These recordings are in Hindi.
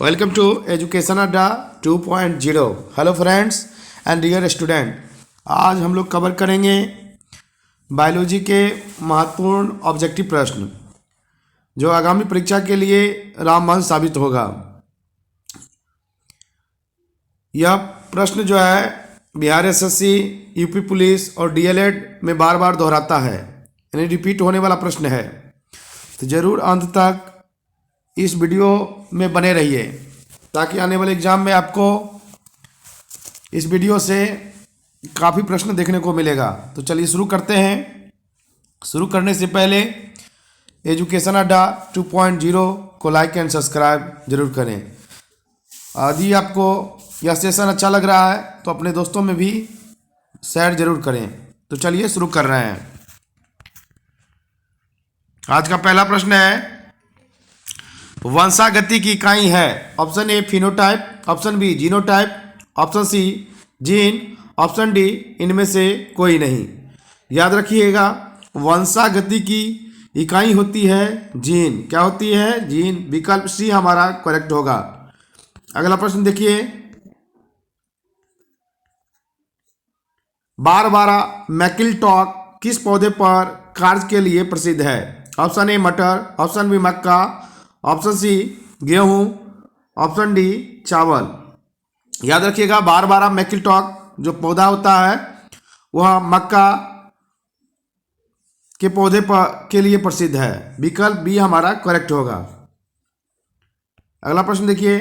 Welcome to education Adda 2.0। Hello friends and dear student, आज हम लोग कवर करेंगे बायोलॉजी के महत्वपूर्ण ऑब्जेक्टिव प्रश्न जो आगामी परीक्षा के लिए रामबाण साबित होगा। यह प्रश्न जो है बिहार एसएससी, यूपी पुलिस और डीएलएड में बार बार दोहराता है, यानी रिपीट होने वाला प्रश्न है। तो ज़रूर अंत तक इस वीडियो में बने रहिए ताकि आने वाले एग्ज़ाम में आपको इस वीडियो से काफ़ी प्रश्न देखने को मिलेगा। तो चलिए शुरू करते हैं। शुरू करने से पहले एजुकेशन अड्डा 2.0 को लाइक एंड सब्सक्राइब जरूर करें। यदि आपको यह सेशन अच्छा लग रहा है तो अपने दोस्तों में भी शेयर जरूर करें। तो चलिए शुरू कर रहे हैं। आज का पहला प्रश्न है, वंशागति की इकाई है। Option A phenotype, option B genotype, option C gene, option D इनमें से कोई नहीं। याद रखिएगा, वंशागति की इकाई होती है जीन। क्या होती है? जीन। विकल्प सी हमारा करेक्ट होगा। अगला प्रश्न देखिए, बारबारा मैकिलटॉक किस पौधे पर कार्य के लिए प्रसिद्ध है? ऑप्शन ए मटर, ऑप्शन बी मक्का, ऑप्शन सी गेहूं, ऑप्शन डी चावल। याद रखिएगा, बारबारा मैकिलटॉक जो पौधा होता है वह मक्का के पौधे पर के लिए प्रसिद्ध है। विकल्प बी हमारा करेक्ट होगा। अगला प्रश्न देखिए,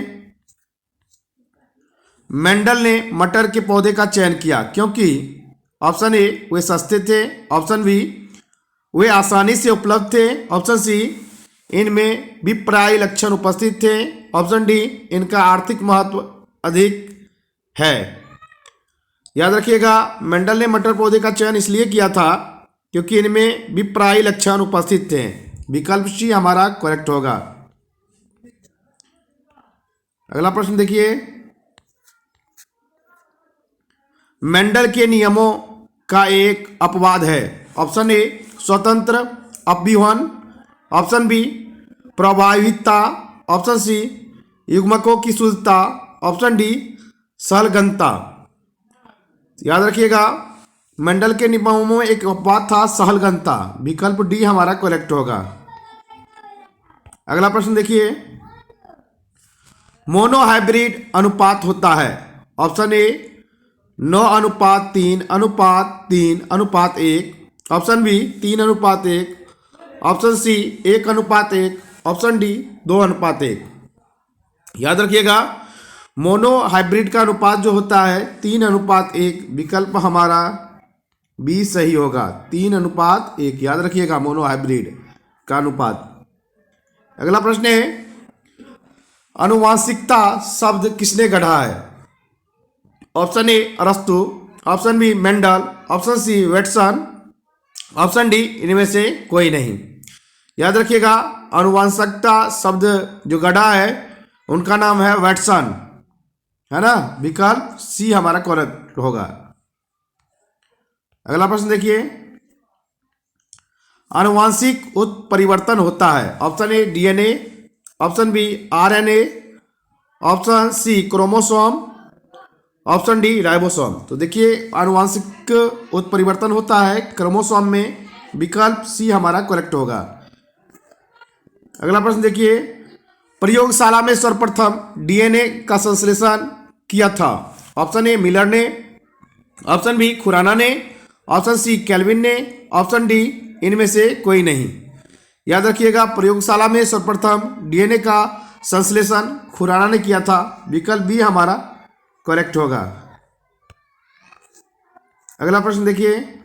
मेंडल ने मटर के पौधे का चयन किया क्योंकि ऑप्शन ए वे सस्ते थे, ऑप्शन बी वे आसानी से उपलब्ध थे, ऑप्शन सी इनमें विप्राय लक्षण उपस्थित थे, ऑप्शन डी इनका आर्थिक महत्व अधिक है। याद रखिएगा, मेंडल ने मटर पौधे का चयन इसलिए किया था क्योंकि इनमें विप्राय लक्षण उपस्थित थे। विकल्प सी हमारा करेक्ट होगा। अगला प्रश्न देखिए, मेंडल के नियमों का एक अपवाद है। ऑप्शन ए स्वतंत्र अपव्यूहन, ऑप्शन बी प्रभाविता, ऑप्शन सी युग्मकों की शुद्धता, ऑप्शन डी सहलगनता। याद रखिएगा, मेंडल के नियमों में एक अपवाद था सहलगनता। विकल्प डी हमारा करेक्ट होगा। अगला प्रश्न देखिए, मोनोहाइब्रिड अनुपात होता है। Option A 9:3:3:1, option B 3:1, option C 1:1, option D 2:1। याद रखिएगा, मोनो हाइब्रिड का अनुपात जो होता है 3:1। विकल्प हमारा बी सही होगा, 3:1। याद रखिएगा, मोनो हाइब्रिड का अनुपात। अगला प्रश्न है, आनुवांशिकता शब्द किसने गढ़ा है? ऑप्शन ए अरस्तु, option B Mendel, option C Watson, option D इनमें से कोई नहीं। याद रखिएगा, आनुवांशिकता शब्द जो गढ़ा है उनका नाम है वेटसन, है ना। विकल्प सी हमारा करेक्ट होगा। अगला प्रश्न देखिए, आनुवांशिक उत्परिवर्तन होता है। Option A DNA, option B RNA, option C chromosome, option D ribosome. तो देखिए, आनुवांशिक उत्परिवर्तन होता है क्रोमोसोम में। विकल्प सी हमारा करेक्ट होगा। अगला प्रश्न देखिए, प्रयोगशाला में सर्वप्रथम डीएनए का संश्लेषण किया था। ऑप्शन ए मिलर ने, ऑप्शन बी खुराना ने, ऑप्शन सी केल्विन ने, ऑप्शन डी इनमें से कोई नहीं। याद रखिएगा, प्रयोगशाला में सर्वप्रथम डीएनए का संश्लेषण खुराना ने किया था। विकल्प बी हमारा करेक्ट होगा। अगला प्रश्न देखिए,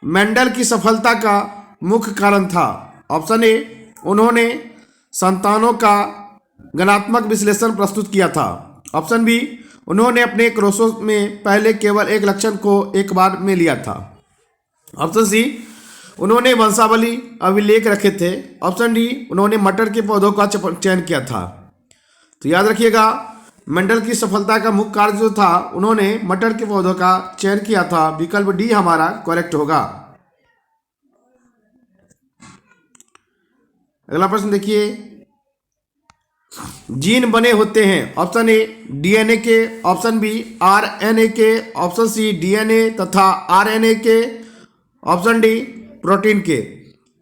मेंडल की सफलता का मुख्य कारण था। ऑप्शन ए उन्होंने संतानों का गणात्मक विश्लेषण प्रस्तुत किया था, ऑप्शन बी उन्होंने अपने क्रोमोसोम में पहले केवल एक लक्षण को एक बार में लिया था, ऑप्शन सी उन्होंने वंशावली अभिलेख रखे थे, ऑप्शन डी उन्होंने मटर के पौधों का चयन किया था। तो याद रखिएगा, मेंडल की सफलता का मुख्य कार्य जो था उन्होंने मटर के पौधों का चयन किया था। विकल्प डी हमारा करेक्ट होगा। अगला प्रश्न देखिए, जीन बने होते हैं? ऑप्शन ए डीएनए के, ऑप्शन बी आरएनए के, ऑप्शन सी डीएनए तथा आरएनए के, ऑप्शन डी प्रोटीन के।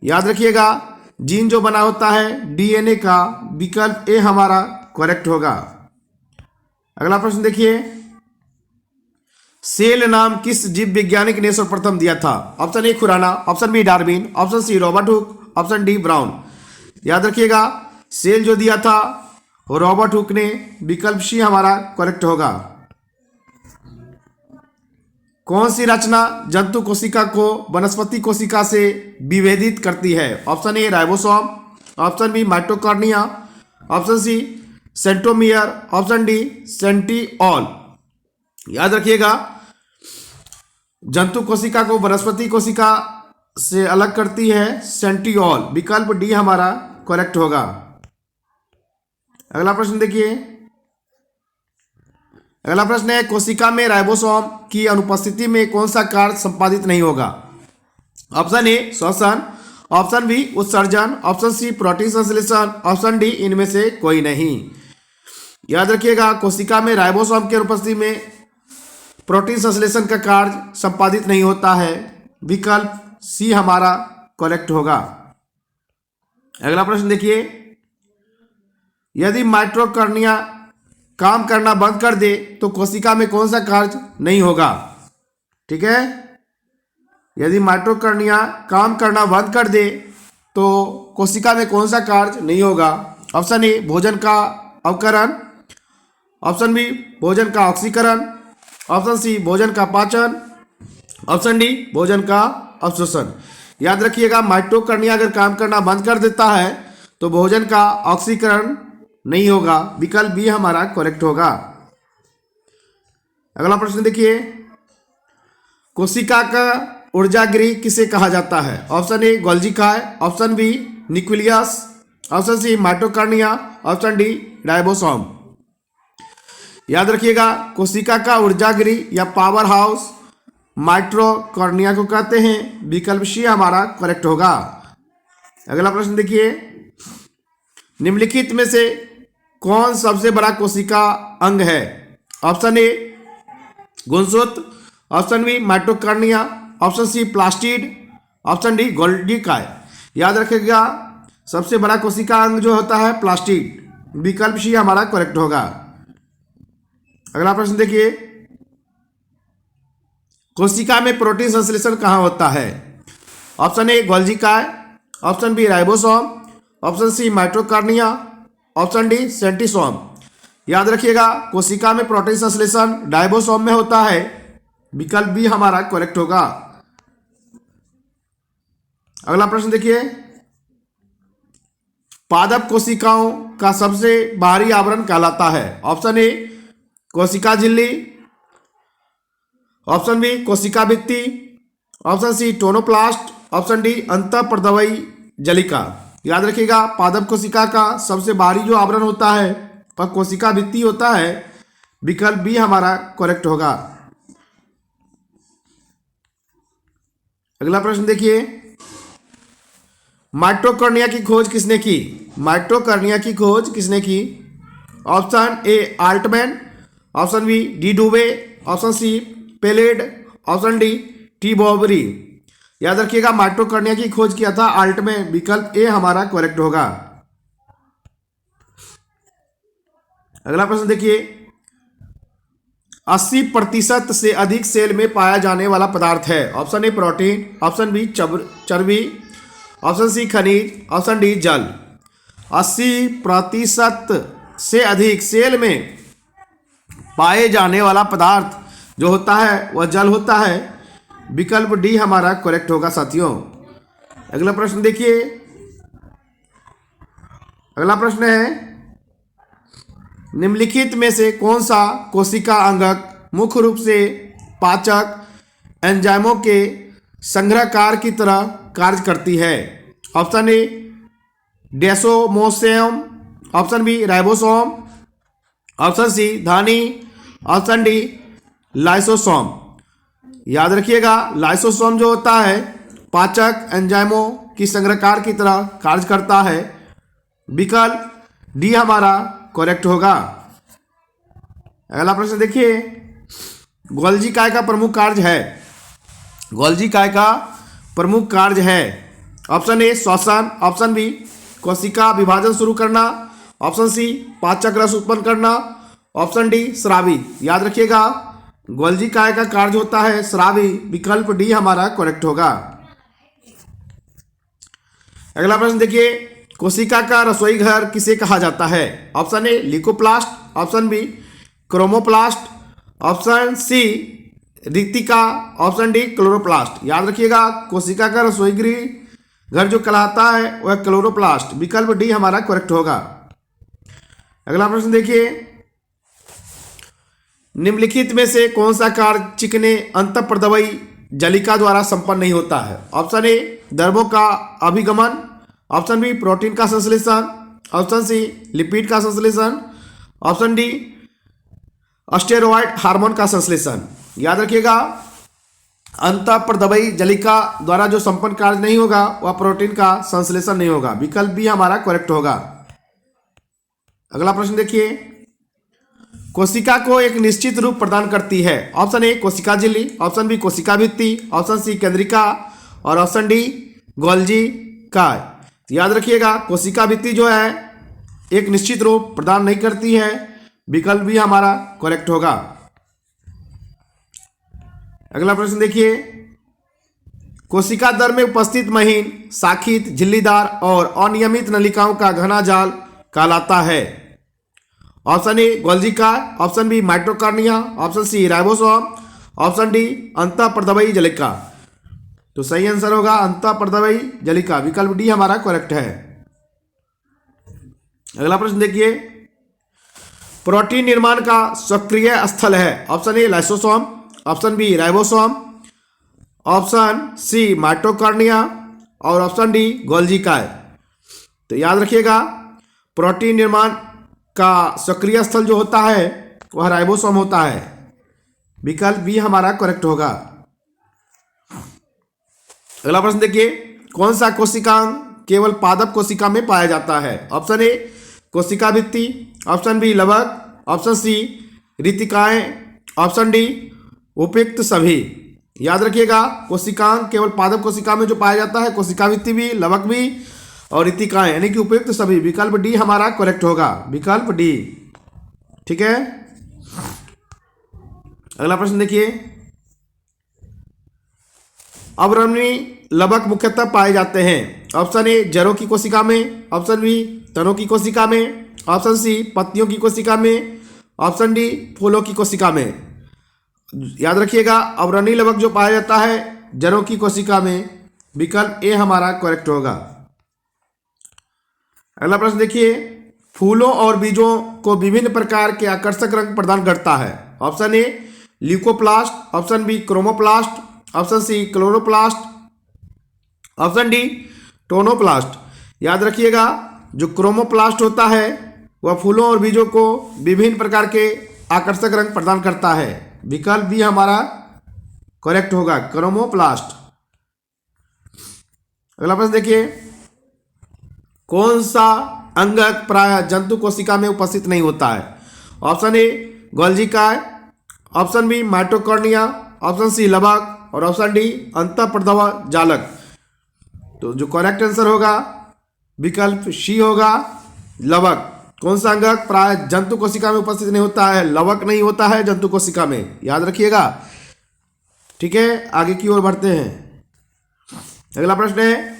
याद रखिएगा, जीन जो बना होता है डीएनए का, विकल्प ए हमारा करेक्ट होगा। अगला प्रश्न देखिए, सेल नाम किस जीव वैज्ञानिक ने सर्वप्रथम दिया था? Option A Khurana, option B Darwin, option C Robert Hooke, option D Brown. याद रखिएगा, सेल जो दिया था वो रॉबर्ट हुक ने, विकल्प सी हमारा करेक्ट होगा। कौन सी रचना जंतु कोशिका को वनस्पति कोशिका से विभेदित करती है? Option A ribosome, option B माइटोकॉर्निया, option C centromere, option D centriole. याद रखिएगा, जंतु कोशिका को वनस्पति कोशिका से अलग करती है सेंट्रिओल, विकल्प डी हमारा करेक्ट होगा। अगला प्रश्न देखिए, अगला प्रश्न है, कोशिका में राइबोसोम की अनुपस्थिति में कौन सा कार्य संपादित नहीं होगा? ऑप्शन ए श्वसन, ऑप्शन बी उत्सर्जन, ऑप्शन सी प्रोटीन संश्लेषण, ऑप्शन डी इनमें से कोई नहीं। याद रखिएगा, कोशिका में राइबोसोम की अनुपस्थिति में प्रोटीन संश्लेषण का कार्य संपादित नहीं होता है, विकल्प सी हमारा करेक्ट होगा। अगला प्रश्न देखिए, यदि माइटोकॉन्ड्रिया काम करना बंद कर दे तो कोशिका में कौन सा कार्य नहीं होगा? ठीक है, यदि माइटोकॉन्ड्रिया काम करना बंद कर दे तो कोशिका में कौन सा कार्य नहीं होगा? ऑप्शन ए भोजन का अवकरण, ऑप्शन बी भोजन का ऑक्सीकरण, ऑप्शन सी भोजन का पाचन, ऑप्शन डी भोजन का अवशोषण। याद रखिएगा, माइटोकॉन्ड्रिया अगर काम करना बंद कर देता है तो भोजन का ऑक्सीकरण नहीं होगा, विकल्प बी हमारा करेक्ट होगा। अगला प्रश्न देखिए, कोशिका का ऊर्जागृह किसे कहा जाता है? ऑप्शन ए गोल्जी काय, option B nucleus, option C mitochondria, option D ribosome. याद रखिएगा, कोशिका का ऊर्जागृह या पावर हाउस माइटोकॉन्ड्रिया को कहते हैं, विकल्प सी हमारा करेक्ट होगा। अगला प्रश्न देखिए, निम्नलिखित में से कौन सबसे बड़ा कोशिका अंग है? ऑप्शन ए गुणसूत्र, option B mitochondria, option C plastid, option D Golgi काय। याद रखिएगा, सबसे बड़ा कोशिका अंग जो होता है प्लास्टिड, विकल्प सी हमारा करेक्ट होगा। अगला प्रश्न देखिए, कोशिका में प्रोटीन संश्लेषण कहाँ होता है? ऑप्शन ए गोल्गी काय, option B ribosome, option C mitochondria, option D centriole. याद रखिएगा, कोशिका में प्रोटीन संश्लेषण राइबोसोम में होता है, विकल्प बी हमारा करेक्ट होगा। अगला प्रश्न देखिए, पादप कोशिकाओं का सबसे बाहरी आवरण कहलाता है? ऑप्शन ए कोशिका झिल्ली, ऑप्शन बी कोशिका भित्ति, option C tonoplast, option D अंतःप्रदवयी जलिका। याद रखिएगा, पादप कोशिका का सबसे बाहरी जो आवरण होता है वह कोशिका भित्ति होता है, विकल्प बी हमारा करेक्ट होगा। अगला प्रश्न देखिए, माइटोकॉन्ड्रिया की खोज किसने की? माइटोकॉन्ड्रिया की खोज किसने की? Option A Altmann, option B de Duve, option C Palade, option D T Boveri. याद रखिएगा, माइटोकॉन्ड्रिया की खोज किया था आल्टमैन, विकल्प ए हमारा करेक्ट होगा। अगला प्रश्न देखिए, 80% से अधिक सेल में पाया जाने वाला पदार्थ है? Option A protein, option B चर्बी, ऑप्शन सी खनिज, ऑप्शन डी जल। 80% से अधिक सेल में पाए जाने वाला पदार्थ जो होता है वह जल होता है, विकल्प डी हमारा करेक्ट होगा साथियों। अगला प्रश्न देखिए, अगला प्रश्न है, निम्नलिखित में से कौन सा कोशिका अंगक मुख्य रूप से पाचक एंजाइमों के संग्रहकार की तरह कार्य करती है? Option A desmosome, option B ribosome, option C धानी, ऑप्शन डी लाइसोसोम। याद रखिएगा, लाइसोसोम जो होता है पाचक एंजाइमों की संग्रहकार की तरह कार्य करता है, विकल्प डी हमारा करेक्ट होगा। अगला प्रश्न देखिए, गोल्जी काय का प्रमुख कार्य है? गोल्जी काय का प्रमुख कार्य है? ऑप्शन ए श्वसन, ऑप्शन बी कोशिका विभाजन शुरू करना, ऑप्शन सी पाचक रस उत्पन्न करना, ऑप्शन डी स्रावी। याद रखिएगा, गोल्जी काय का कार्य होता है स्रावी। विकल्प डी हमारा करेक्ट होगा। अगला प्रश्न देखिए, कोशिका का रसोई घर किसे कहा जाता है? Option A leucoplast, option B chromoplast, option C रिक्तिका, ऑप्शन डी क्लोरोप्लास्ट। याद रखिएगा, कोशिका का रसोई गृह घर जो कहलाता है वह क्लोरोप्लास्ट। विकल्प डी हमारा करेक्ट होगा। अगला प्रश्न देखिए, निम्नलिखित में से कौन सा कार्य चिकने अंतःप्रदवयी जलिका द्वारा संपन्न नहीं होता है? ऑप्शन ए द्रवों का अभिगमन, ऑप्शन बी प्रोटीन का संश्लेषण, ऑप्शन सी लिपिड का संश्लेषण, ऑप्शन डी स्टेरॉयड हार्मोन का संश्लेषण। याद रखिएगा, अंतःप्रदवयी जलिका द्वारा जो संपन्न कार्य नहीं होगा वह प्रोटीन का संश्लेषण नहीं होगा। विकल्प बी हमारा करेक्ट होगा। अगला प्रश्न देखिए, कोशिका को एक निश्चित रूप प्रदान करती है? ऑप्शन ए कोशिका झिल्ली, ऑप्शन बी कोशिका भित्ति, ऑप्शन सी केंद्रिका और ऑप्शन डी गोल्जी काय। याद रखिएगा, कोशिका भित्ति जो है एक निश्चित रूप प्रदान नहीं करती है। विकल्प भी हमारा करेक्ट होगा। अगला प्रश्न देखिए, कोशिका दर में उपस्थित महीन, शाखित, झिल्लीदार और अनियमित नलिकाओं का घना जाल कहलाता है? ऑप्शन ए गोल्जी काय, ऑप्शन बी माइटोकॉर्निया, option C ribosome, option D अंतःप्रदवयी जलिका। तो सही आंसर होगा अंतःप्रदवयी जलिका। विकल्प डी हमारा करेक्ट है। अगला प्रश्न देखिए, प्रोटीन निर्माण का सक्रिय स्थल है? Option A lysosome, option B ribosome, option C माइटोकॉर्निया और ऑप्शन डी गोल्जी काय। तो याद रखिएगा, प्रोटीन निर्माण का सक्रिय स्थल जो होता है वह राइबोसोम होता है। विकल्प बी हमारा करेक्ट होगा। अगला प्रश्न देखिए, कौन सा कोशिकांग केवल पादप कोशिका में पाया जाता है? ऑप्शन ए कोशिका भित्ति, ऑप्शन बी लवक, ऑप्शन सी रितिकाएं, ऑप्शन डी उपयुक्त सभी। याद रखिएगा, कोशिकांग केवल पादप कोशिका में जो पाया जाता है कोशिका भित्ति भी, लवक भी और रितिकाएं यानी कि उपयुक्त सभी। विकल्प डी हमारा करेक्ट होगा। विकल्प डी, ठीक है। अगला प्रश्न देखिए, अवरमणी लवक मुख्यतः पाए जाते हैं? ऑप्शन ए जड़ों की कोशिका में, ऑप्शन बी तनों की कोशिका में, ऑप्शन सी पत्तियों की कोशिका में, ऑप्शन डी फूलों की कोशिका में। याद रखिएगा, अवरमणी लवक जो पाया जाता है जड़ों की कोशिका में। विकल्प ए हमारा करेक्ट होगा। अगला प्रश्न देखिए, फूलों और बीजों को विभिन्न प्रकार के आकर्षक रंग प्रदान करता है? Option A leucoplast, option B chromoplast, option C chloroplast, option D tonoplast. याद रखिएगा, जो क्रोमोप्लास्ट होता है वह फूलों और बीजों को विभिन्न प्रकार के आकर्षक रंग प्रदान करता है। विकल्प बी हमारा करेक्ट होगा, क्रोमोप्लास्ट। अगला प्रश्न देखिए, कौन सा अंगक प्राय जंतु कोशिका में उपस्थित नहीं होता है? ऑप्शन ए गोल्जी काय, ऑप्शन बी माइटोकॉर्निया, ऑप्शन सी लवक और ऑप्शन डी अंतःप्रदव जालक। तो जो करेक्ट आंसर होगा विकल्प सी होगा, लवक। कौन सा अंगक प्राय जंतु कोशिका में उपस्थित नहीं होता है? लवक नहीं होता है जंतु कोशिका में। याद रखिएगा, ठीक है। आगे की ओर बढ़ते हैं। अगला प्रश्न है,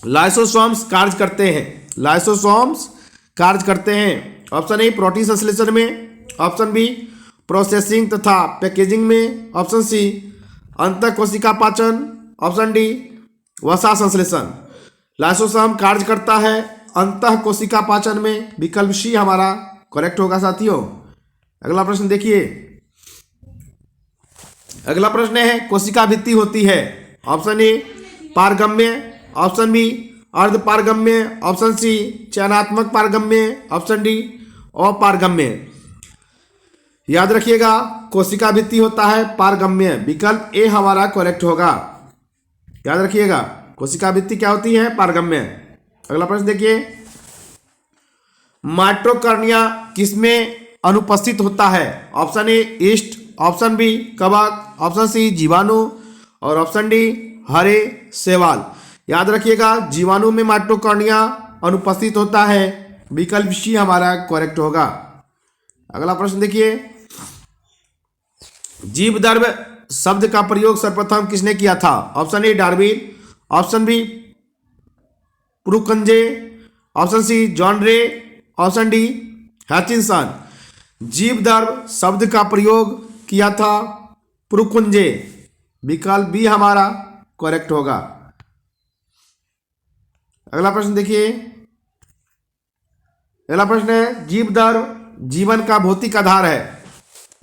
लाइसोसोम्स कार्य करते हैं? लाइसोसोम्स कार्य करते हैं? ऑप्शन ए प्रोटीन संश्लेषण में, ऑप्शन बी प्रोसेसिंग तथा पैकेजिंग में, ऑप्शन सी अंतः कोशिका पाचन, ऑप्शन डी वसा संश्लेषण। लाइसोसोम कार्य करता है अंतः कोशिका पाचन में। विकल्प सी हमारा करेक्ट होगा साथियों। अगला प्रश्न देखिए, अगला प्रश्न है, कोशिका भित्ति होती है? ऑप्शन ए पारगम्य, ऑप्शन बी अर्धपारगम्य, ऑप्शन सी चयनात्मक पारगम्य, ऑप्शन डी अपारगम्य। याद रखिएगा, कोशिका भित्ति होता है पारगम्य। विकल्प ए हमारा करेक्ट होगा। याद रखिएगा, कोशिका भित्ति क्या होती है? पारगम्य। अगला प्रश्न देखिए, माइटोकॉन्ड्रिया किसमें अनुपस्थित होता है? Option A yeast, option B कवक, ऑप्शन सी जीवाणु और ऑप्शन डी हरे शैवाल। याद रखिएगा, जीवाणु में माइटोकॉन्ड्रिया अनुपस्थित होता है। विकल्प सी हमारा करेक्ट होगा। अगला प्रश्न देखिए, जीवदर्भ शब्द का प्रयोग सर्वप्रथम किसने किया था? Option A Darwin, option B Purkinje, option C John Ray, option D Hutchinson. जीवदर्भ शब्द का प्रयोग किया था प्रुकुंजे। विकल्प बी हमारा करेक्ट होगा। अगला प्रश्न देखिए, अगला प्रश्न है, जीवदर्भ जीवन का भौतिक आधार है,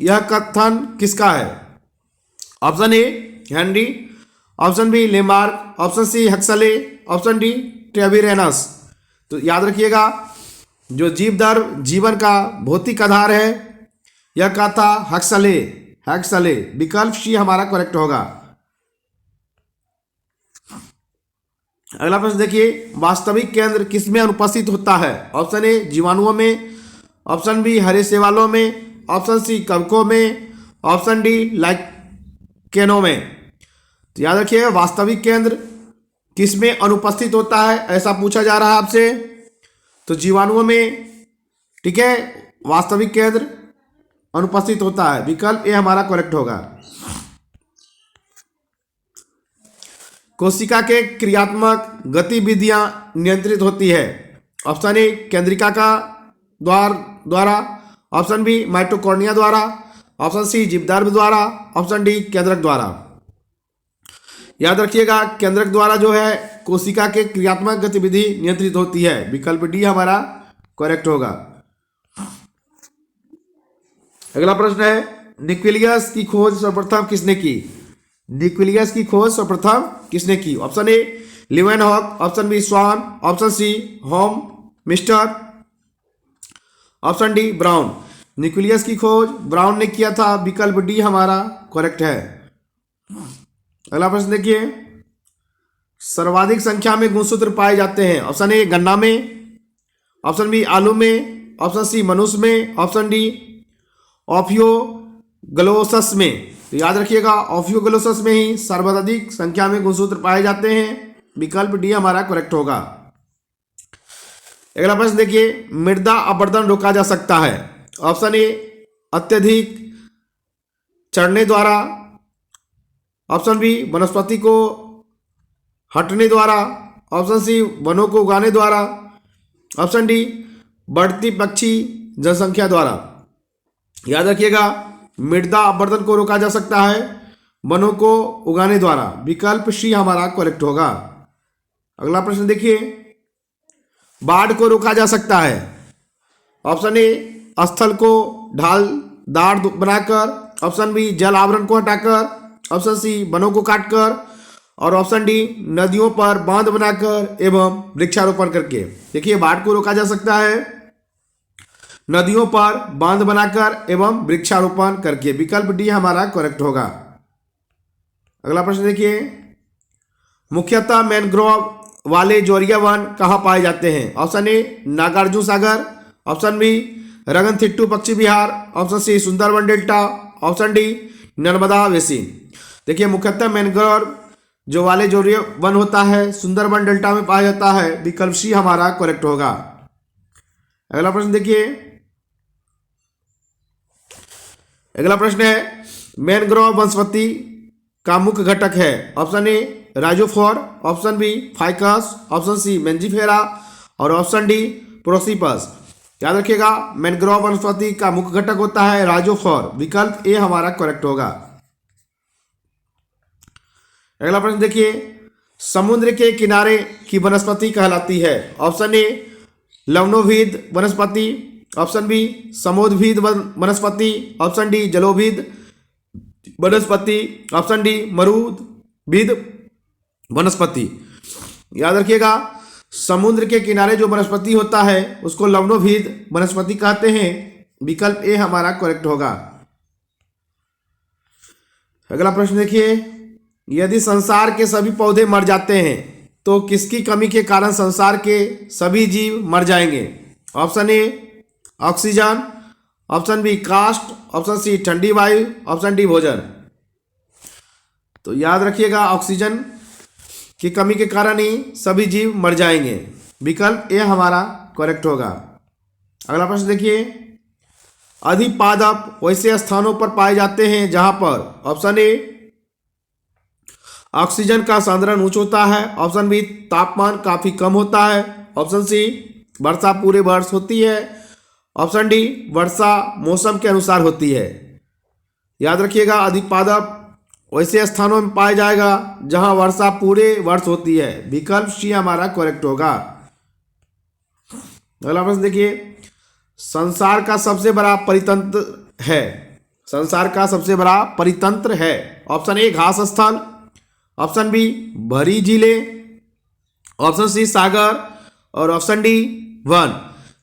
यह कथन किसका है? Option A Henry, option B Lamarck, option C Huxley, option D Treviranus. तो याद रखिएगा, जो जीवदर्भ जीवन का भौतिक आधार है, यह कथा हक्सले, हक्सले। विकल्प सी हमारा करेक्ट होगा। अगला प्रश्न देखिए, वास्तविक केंद्र किसमें अनुपस्थित होता है? ऑप्शन ए जीवाणुओं में, ऑप्शन बी हरे शैवालों में, ऑप्शन सी कवकों में, ऑप्शन डी लाइकेनों में। तो याद रखिए, वास्तविक केंद्र किसमें अनुपस्थित होता है, ऐसा पूछा जा रहा है आपसे। तो जीवाणुओं में, ठीक है, वास्तविक केंद्र अनुपस्थित होता है। विकल्प ए हमारा करेक्ट होगा। कोशिका के क्रियात्मक गतिविधियां नियंत्रित होती है। ऑप्शन ए केंद्रिका का द्वारा, ऑप्शन बी माइटोकॉन्ड्रिया द्वारा, ऑप्शन सी जीवदर्भ द्वारा, ऑप्शन डी केंद्रक द्वारा। याद रखिएगा, केंद्रक द्वारा जो है कोशिका के क्रियात्मक गतिविधि नियंत्रित होती है। विकल्प डी हमारा करेक्ट होगा। अगला प्रश्न है, न्यूक्लियस की खोज सर्वप्रथम किसने की? न्यूक्लियस की खोज सर्वप्रथम किसने की? Option A Leeuwenhoek, option B Schwann, option C होम मिस्टर, ऑप्शन डी ब्राउन। न्यूक्लियस की खोज ब्राउन ने किया था। विकल्प डी हमारा करेक्ट है। अगला प्रश्न देखिए, सर्वाधिक संख्या में गुणसूत्र पाए जाते हैं। ऑप्शन ए गन्ना में, ऑप्शन बी आलू में, ऑप्शन सी मनुष्य में, ऑप्शन डी ऑफियोग्लोसस में। तो याद रखिएगा, ऑफियोग्लोसस में ही सर्वाधिक संख्या में गुणसूत्र पाए जाते हैं। विकल्प डी हमारा करेक्ट होगा। अगला प्रश्न देखिए, मृदा अपरदन रोका जा सकता है। ऑप्शन ए अत्यधिक चढ़ने द्वारा, ऑप्शन बी वनस्पति को हटने द्वारा, ऑप्शन सी वनों को उगाने द्वारा, ऑप्शन डी बढ़ती पक्षी जनसंख्या द्वारा। याद रखिएगा, मृदा अपरदन को रोका जा सकता है वनों को उगाने द्वारा। विकल्प सी हमारा करेक्ट होगा। अगला प्रश्न देखिए, बाढ़ को रोका जा सकता है। ऑप्शन ए स्थल को ढालदार बनाकर, ऑप्शन बी जल आवरण को हटाकर, ऑप्शन सी वनों को काटकर, और ऑप्शन डी नदियों पर बांध बनाकर एवं वृक्षारोपण करके। देखिए, बाढ़ को रोका जा सकता है नदियों पर बांध बनाकर एवं वृक्षारोपण करके। विकल्प डी हमारा करेक्ट होगा। अगला प्रश्न देखिए, मुख्यतः मैनग्रोव वाले जोरिया वन कहाँ पाए जाते हैं? Option A Nagarjuna Sagar, option B Ranganathittu पक्षी विहार, option C Sundarban delta, option D Narmada basin. देखिए, मुख्यतः मैनग्रोव जो वाले जोरिया वन होता है सुंदरवन डेल्टा में पाया जाता है। विकल्प सी हमारा करेक्ट होगा। अगला प्रश्न देखिए, अगला प्रश्न है, मैनग्रोव वनस्पति का मुख्य घटक है। Option A Rhizophora, option B Ficus, option C Mangifera और ऑप्शन डी प्रोसिपस। याद रखिएगा, मैनग्रोव वनस्पति का मुख्य घटक होता है राइजोफोर। विकल्प ए हमारा करेक्ट होगा। अगला प्रश्न देखिए, समुद्र के किनारे की वनस्पति कहलाती है। ऑप्शन ए लवणोभिद वनस्पति, ऑप्शन बी समोद्भिद वनस्पति, ऑप्शन डी जलोभिद वनस्पति, ऑप्शन डी मरुद्भिद वनस्पति। याद रखिएगा, समुद्र के किनारे जो वनस्पति होता है उसको लवणोभिद वनस्पति कहते हैं। विकल्प ए हमारा करेक्ट होगा। अगला प्रश्न देखिए, यदि संसार के सभी पौधे मर जाते हैं तो किसकी कमी के कारण संसार के सभी जीव मर जाएंगे? Option A oxygen, option B कास्ट, ऑप्शन सी ठंडी वायु, ऑप्शन डी भोजन। तो याद रखिएगा ऑक्सीजन की कमी के कारण ही सभी जीव मर जाएंगे। विकल्प ए हमारा करेक्ट होगा। अगला प्रश्न देखिए, अधिपादप वैसे स्थानों पर पाए जाते हैं जहां पर ऑप्शन ए ऑक्सीजन का सांद्रण उच्च होता है, ऑप्शन बी तापमान काफी कम होता है, ऑप्शन सी वर्षा पूरे वर्ष होती है, ऑप्शन डी वर्षा मौसम के अनुसार होती है। याद रखिएगा अधिपादप वैसे स्थानों में पाया जाएगा जहां वर्षा पूरे वर्ष होती है। विकल्प सी हमारा करेक्ट होगा। अगला प्रश्न देखिए, संसार का सबसे बड़ा परितंत्र है, संसार का सबसे बड़ा परितंत्र है। ऑप्शन ए घास स्थल, ऑप्शन बी भरी झीलें, ऑप्शन सी सागर और ऑप्शन डी वन।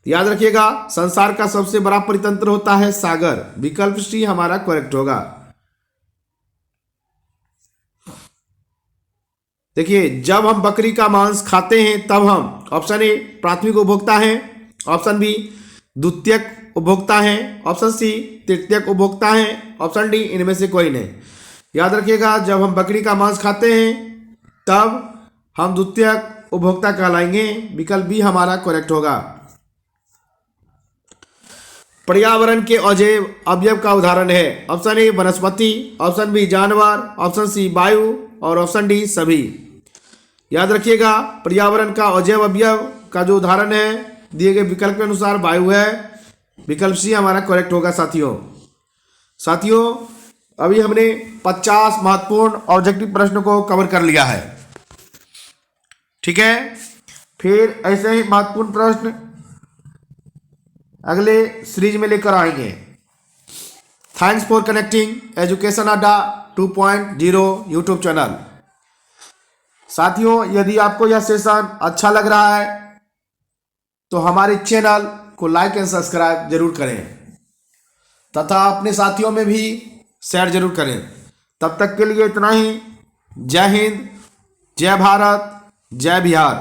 याद रखिएगा संसार का सबसे बड़ा परितंत्र होता है सागर। विकल्प सी हमारा करेक्ट होगा। देखिए, जब हम बकरी का मांस खाते हैं तब हम ऑप्शन ए प्राथमिक उपभोक्ता हैं, ऑप्शन बी द्वितीयक उपभोक्ता हैं, ऑप्शन सी तृतीयक उपभोक्ता हैं, ऑप्शन डी इनमें से कोई नहीं। याद रखिएगा जब हम बकरी का मांस खाते हैं तब हम द्वितीयक उपभोक्ता कहलाएंगे। विकल्प बी हमारा करेक्ट होगा। पर्यावरण के अजैव अवयव का उदाहरण है, ऑप्शन ए वनस्पति, ऑप्शन बी जानवर, ऑप्शन सी वायु और ऑप्शन डी सभी। याद रखिएगा पर्यावरण का अजैव अवयव का जो उदाहरण है दिए गए विकल्प के अनुसार वायु है। विकल्प सी हमारा करेक्ट होगा। साथियों अभी हमने 50 महत्वपूर्ण ऑब्जेक्टिव प्रश्न को कवर कर लिया है। ठीक है, फिर ऐसे ही महत्वपूर्ण प्रश्न अगले सीरीज में लेकर आएंगे। Thanks for connecting education Adda 2.0 YouTube channel. साथियों यदि आपको यह सेशन अच्छा लग रहा है तो हमारे चैनल को लाइक एंड सब्सक्राइब जरूर करें तथा अपने साथियों में भी शेयर जरूर करें। तब तक के लिए इतना ही। जय हिंद, जय भारत, जय बिहार।